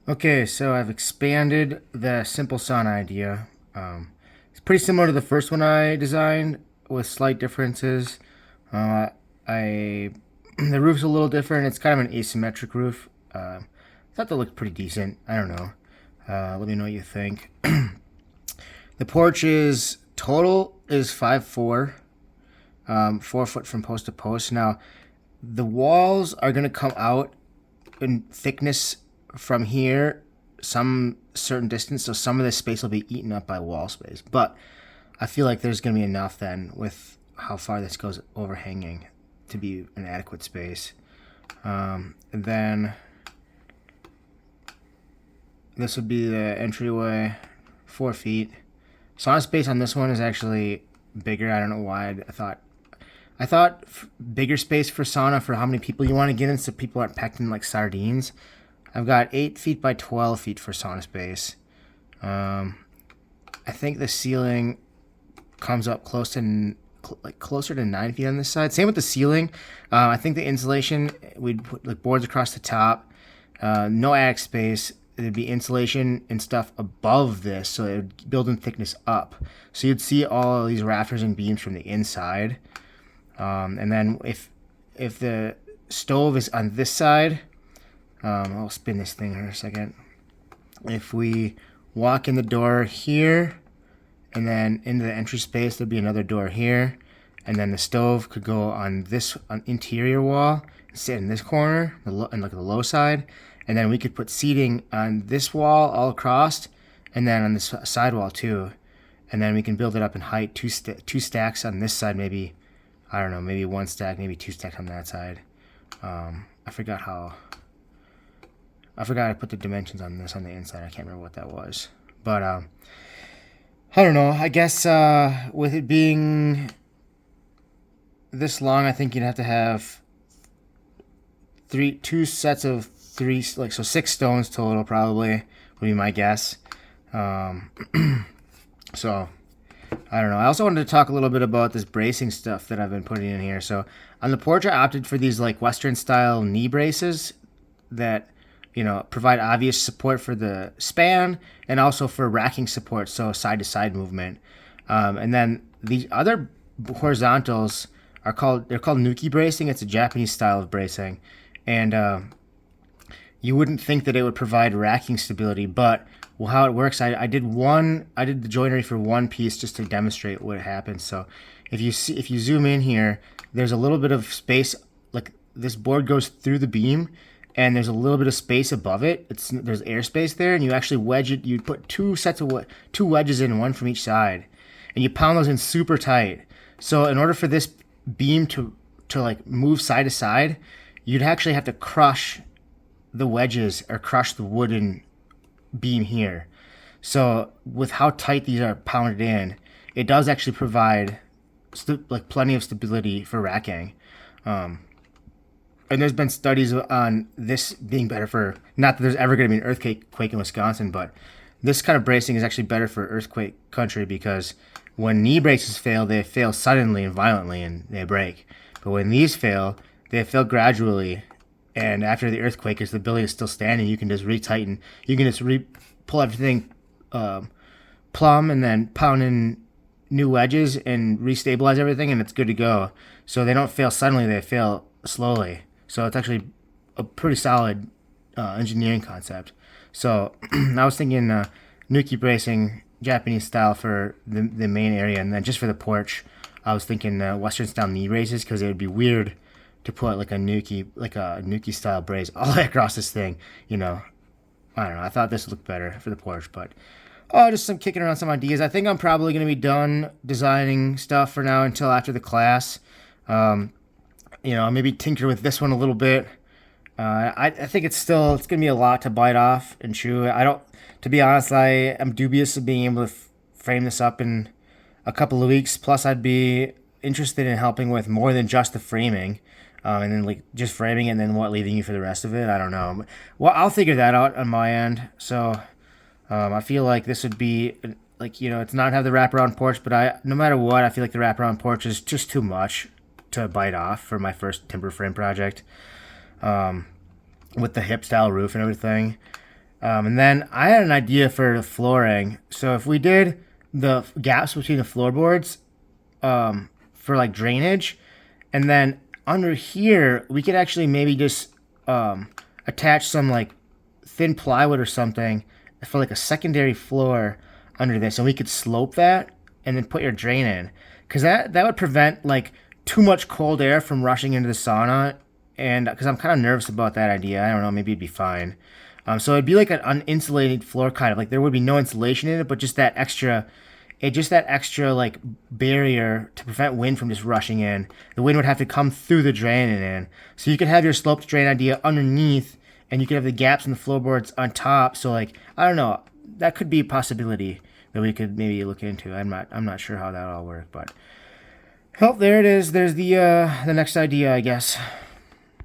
Okay, so I've expanded the simple sauna idea. It's pretty similar to the first one I designed with slight differences. Uh, I the roof's a little different. It's kind of an asymmetric roof. I thought that looked pretty decent. I don't know. Let me know what you think. The porch is total is 5'4", 4 foot from post to post. Now, the walls are gonna come out in thickness from here some certain distance, so some of this space will be eaten up by wall space. But I feel like there's going to be enough then with how far this goes overhanging to be an adequate space. And then this would be the entryway, 4 feet. Sauna space on this one is actually bigger. I don't know why. I thought bigger space for sauna for how many people you want to get in, so people aren't packed in like sardines. I've got 8 feet by 12 feet for sauna space. I think the ceiling comes up closer to 9 feet on this side. Same with the ceiling. I think the insulation, we'd put like boards across the top. No attic space. There'd be insulation and stuff above this, so it would build in thickness up. So you'd see all of these rafters and beams from the inside. And then if the stove is on this side, I'll spin this thing for a second. If we walk in the door here, and then into the entry space, there'd be another door here, and then the stove could go on this interior wall and sit in this corner, and like the low side, and then we could put seating on this wall all across, and then on this side wall too, and then we can build it up in height, two stacks on this side, maybe, I don't know, maybe one stack, maybe two stacks on that side. I forgot I put the dimensions on this on the inside. I can't remember what that was. But I don't know. I guess with it being this long, I think you'd have to have two sets of three, like, so 6 stones total probably would be my guess. So I don't know. I also wanted to talk a little bit about this bracing stuff that I've been putting in here. So on the porch, I opted for these like Western style knee braces that, you know, provide obvious support for the span and also for racking support, so side to side movement. And then these other horizontals they're called Nuki bracing. It's a Japanese style of bracing, and you wouldn't think that it would provide racking stability, but how it works, I did the joinery for one piece just to demonstrate what happens. So if you zoom in here, there's a little bit of space, like this board goes through the beam, and there's a little bit of space above it. There's airspace there, and you actually wedge it. You put two wedges in, one from each side, and you pound those in super tight. So in order for this beam to like move side to side, you'd actually have to crush the wedges or crush the wooden beam here. So with how tight these are pounded in, it does actually provide like plenty of stability for racking. And there's been studies on this being better for, not that there's ever going to be an earthquake in Wisconsin, but this kind of bracing is actually better for earthquake country, because when knee braces fail, they fail suddenly and violently and they break. But when these fail, they fail gradually, and after the earthquake, if the building is still standing, you can just retighten. You can just pull everything plumb and then pound in new wedges and restabilize everything, and it's good to go. So they don't fail suddenly, they fail slowly. So it's actually a pretty solid engineering concept. So I was thinking Nuki bracing, Japanese style for the main area, and then just for the porch, I was thinking Western style knee braces, because it would be weird to put like a Nuki style brace all the way across this thing. You know, I don't know. I thought this looked better for the porch, but just some kicking around some ideas. I think I'm probably going to be done designing stuff for now until after the class. You know, maybe tinker with this one a little bit. I think it's going to be a lot to bite off and chew. To be honest, I am dubious of being able to frame this up in a couple of weeks. Plus, I'd be interested in helping with more than just the framing, and then like just framing it and then leaving you for the rest of it. I don't know. Well, I'll figure that out on my end. So I feel like this would be like, you know, it's not have the wraparound porch, but no matter what, I feel like the wraparound porch is just too much to bite off for my first timber frame project, with the hip style roof and everything. And then I had an idea for the flooring. So if we did the gaps between the floorboards for like drainage, and then under here we could actually maybe just attach some like thin plywood or something for like a secondary floor under this, and we could slope that and then put your drain in, because that would prevent like too much cold air from rushing into the sauna. And because I'm kind of nervous about that idea, I don't know, maybe it'd be fine. So it'd be like an uninsulated floor, kind of like there would be no insulation in it, but just that extra like barrier to prevent wind from just rushing in. The wind would have to come through the drain and in. So you could have your sloped drain idea underneath, and you could have the gaps in the floorboards on top. So like, I don't know, that could be a possibility that we could maybe look into. I'm not sure how that all work, but oh, there it is. There's the next idea, I guess.